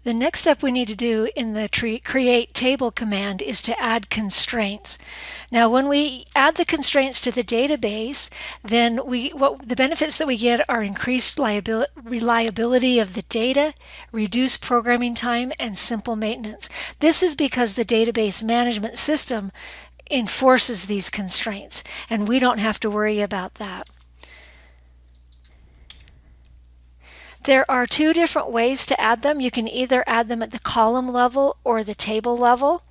The next step we need to do in the create table command is to add constraints. Now when we add the constraints to the database, then the benefits that we get are increased reliability of the data, reduced programming time, and simple maintenance. This is because the database management system enforces these constraints, and we don't have to worry about that. There are two different ways to add them. You can either add them at the column level or the table level.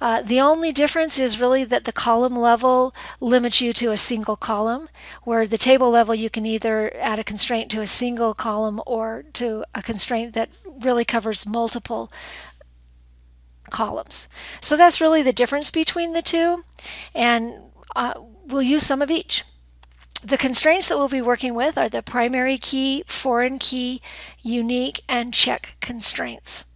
The only difference is really that the column level limits you to a single column, where the table level you can either add a constraint to a single column or to a constraint that really covers multiple columns. So that's really the difference between the two, and we'll use some of each. The constraints that we'll be working with are the primary key, foreign key, unique, and check constraints.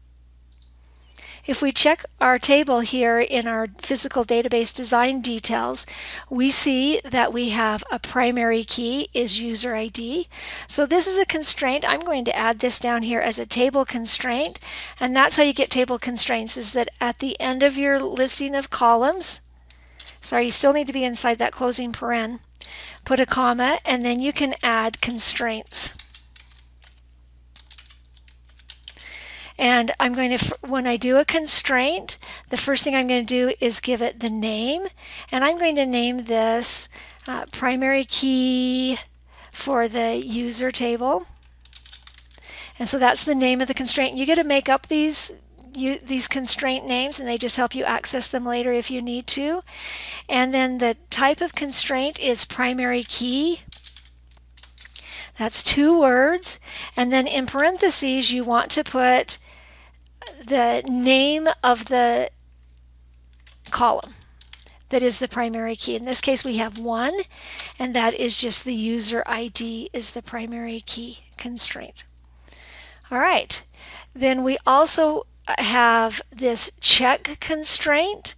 If we check our table here in our physical database design details, we see that we have a primary key is user ID. So this is a constraint. I'm going to add this down here as a table constraint, and that's how you get table constraints, is that at the end of your listing of columns, sorry, you still need to be inside that closing paren, put a comma, and then you can add constraints. And I'm going to, when I do a constraint, the first thing I'm going to do is give it the name, and I'm going to name this primary key for the user table. And so that's the name of the constraint. You get to make up these constraint names, and they just help you access them later if you need to. And then the type of constraint is primary key. That's 2 words. And then in parentheses, you want to put the name of the column that is the primary key. In this case, we have 1, and that is just the user ID is the primary key constraint. All right. Then we also have this check constraint,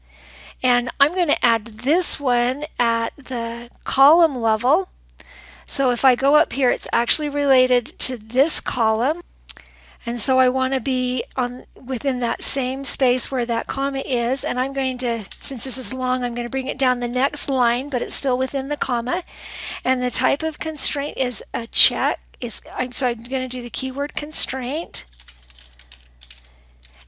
and I'm going to add this one at the column level. So if I go up here, it's actually related to this column, and so I want to be within that same space where that comma is, and I'm going to, since this is long, I'm going to bring it down the next line, but it's still within the comma. And the type of constraint is a check. I'm going to do the keyword constraint,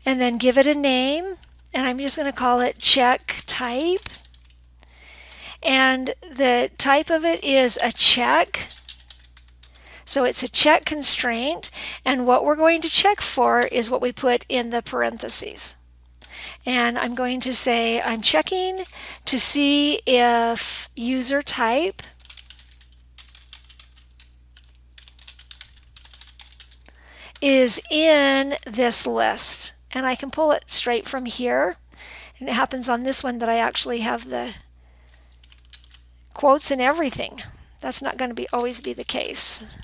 and then give it a name, and I'm just going to call it check type. And the type of it is a check. So it's a check constraint, and what we're going to check for is what we put in the parentheses. And I'm going to say I'm checking to see if user type is in this list. And I can pull it straight from here. And it happens on this one that I actually have the quotes and everything. That's not going to always be the case.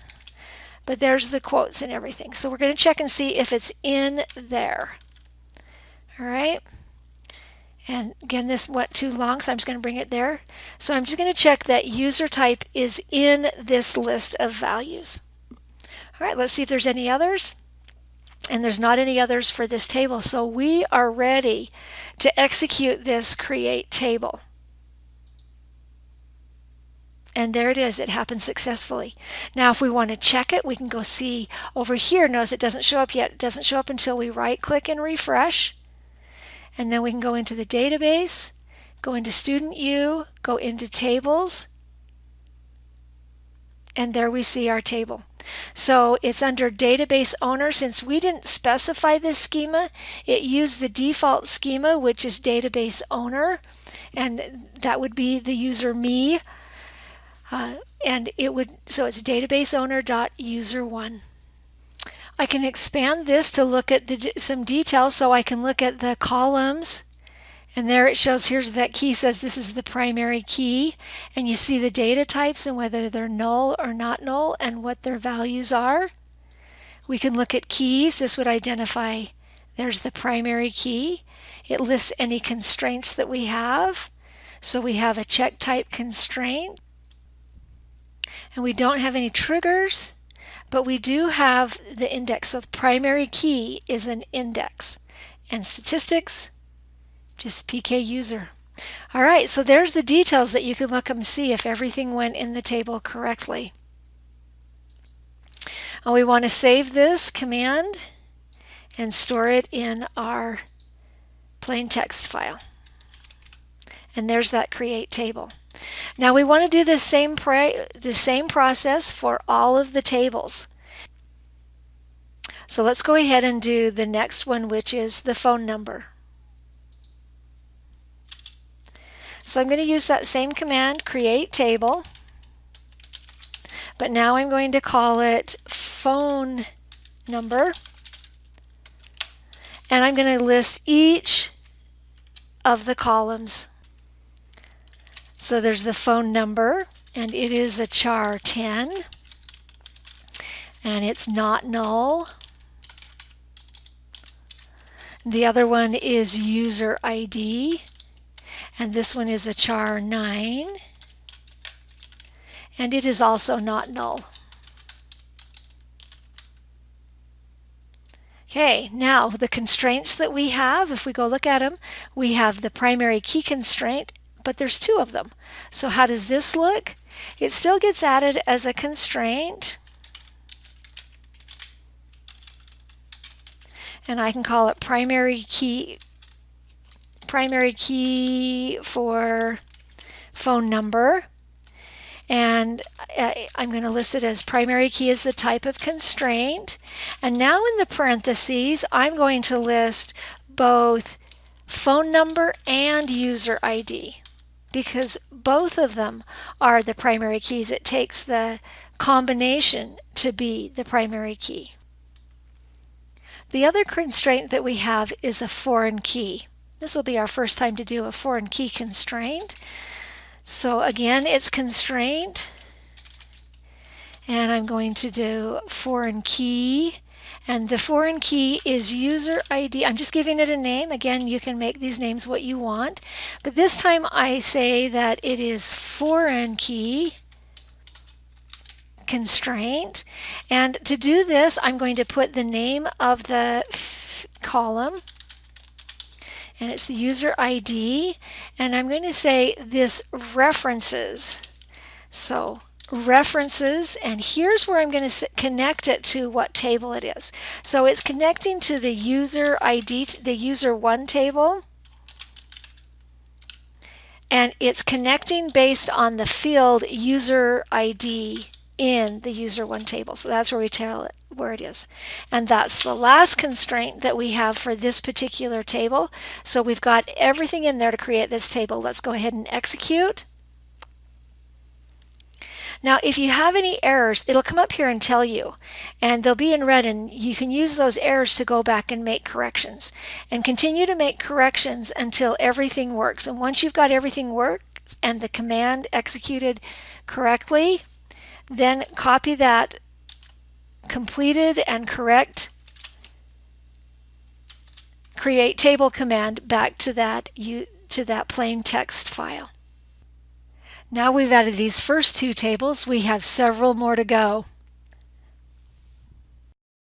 But there's the quotes and everything. So we're going to check and see if it's in there. All right. And again, this went too long, so I'm just going to bring it there. So I'm just going to check that user type is in this list of values. All right, let's see if there's any others. And there's not any others for this table. So we are ready to execute this create table. And there it is. It happened successfully. Now if we want to check it, we can go see over here. Notice it doesn't show up yet. It doesn't show up until we right click and refresh. And then we can go into the database, go into Student U, go into Tables, and there we see our table. So it's under Database Owner. Since we didn't specify this schema, it used the default schema, which is Database Owner, and that would be the user me. And it would, so it's databaseowner.user1. I can expand this to look at some details, so I can look at the columns, and there it shows, here's that key says this is the primary key, and you see the data types and whether they're null or not null and what their values are. We can look at keys. This would identify, there's the primary key. It lists any constraints that we have. So we have a check type constraint, and we don't have any triggers, but we do have the index. So the primary key is an index. And statistics, just PK user. All right, so there's the details that you can look up and see if everything went in the table correctly. And we want to save this command and store it in our plain text file. And there's that create table. Now we want to do the same process for all of the tables. So let's go ahead and do the next one, which is the phone number. So I'm going to use that same command, create table, but now I'm going to call it phone number, and I'm going to list each of the columns. So there's the phone number, and it is a char 10, and it's not null. The other one is user ID, and this one is a char 9, and it is also not null. Okay, now the constraints that we have, if we go look at them, we have the primary key constraint, but there's two of them. So how does this look? It still gets added as a constraint, and I can call it primary key for phone number, and I'm going to list it as primary key as the type of constraint. And now in the parentheses, I'm going to list both phone number and user ID, because both of them are the primary keys. It takes the combination to be the primary key. The other constraint that we have is a foreign key. This will be our first time to do a foreign key constraint. So again, it's constraint, and I'm going to do foreign key, and the foreign key is user ID. I'm just giving it a name. Again, you can make these names what you want, but this time I say that it is foreign key constraint, and to do this I'm going to put the name of the column, and it's the user ID, and I'm going to say this references. So references, and here's where I'm going to connect it to what table it is. So it's connecting to the user ID, the user 1 table, and it's connecting based on the field user ID in the user 1 table. So that's where we tell it where it is. And that's the last constraint that we have for this particular table. So we've got everything in there to create this table. Let's go ahead and execute. Now if you have any errors, it'll come up here and tell you, and they'll be in red, and you can use those errors to go back and make corrections, and continue to make corrections until everything works. And once you've got everything worked and the command executed correctly, then copy that completed and correct create table command back to that plain text file. Now we've added these first two tables, we have several more to go.